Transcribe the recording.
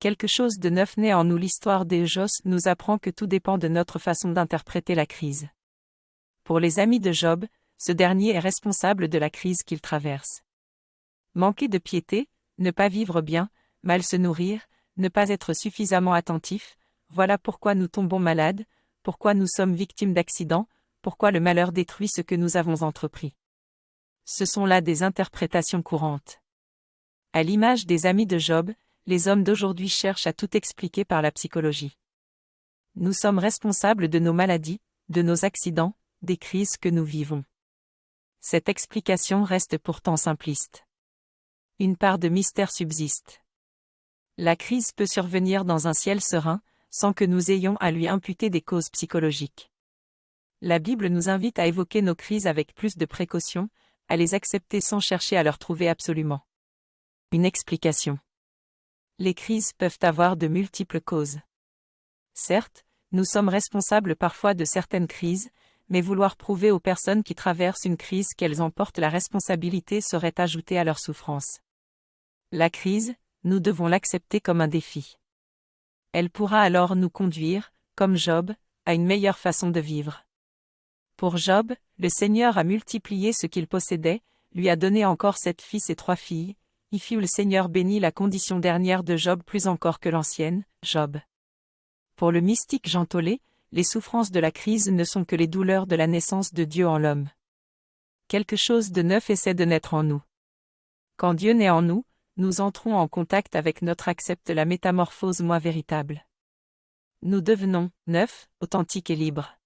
Quelque chose de neuf naît en nous. L'histoire de Job nous apprend que tout dépend de notre façon d'interpréter la crise. Pour les amis de Job, ce dernier est responsable de la crise qu'il traverse. Manquer de piété, ne pas vivre bien, mal se nourrir, ne pas être suffisamment attentif, voilà pourquoi nous tombons malades, pourquoi nous sommes victimes d'accidents, pourquoi le malheur détruit ce que nous avons entrepris. Ce sont là des interprétations courantes. À l'image des amis de Job, les hommes d'aujourd'hui cherchent à tout expliquer par la psychologie. Nous sommes responsables de nos maladies, de nos accidents, des crises que nous vivons. Cette explication reste pourtant simpliste. Une part de mystère subsiste. La crise peut survenir dans un ciel serein, sans que nous ayons à lui imputer des causes psychologiques. La Bible nous invite à évoquer nos crises avec plus de précaution, à les accepter sans chercher à leur trouver absolument une explication. Les crises peuvent avoir de multiples causes. Certes, nous sommes responsables parfois de certaines crises, mais vouloir prouver aux personnes qui traversent une crise qu'elles en portent la responsabilité serait ajouter à leur souffrance. La crise, nous devons l'accepter comme un défi. Elle pourra alors nous conduire, comme Job, à une meilleure façon de vivre. Pour Job, le Seigneur a multiplié ce qu'il possédait, lui a donné encore 7 fils et 3 filles, y fut le Seigneur béni la condition dernière de Job plus encore que l'ancienne, Job. Pour le mystique Jean Tollet, les souffrances de la crise ne sont que les douleurs de la naissance de Dieu en l'homme. Quelque chose de neuf essaie de naître en nous. Quand Dieu naît en nous, nous entrons en contact avec notre accepte la métamorphose moi véritable. Nous devenons neufs, authentiques et libres.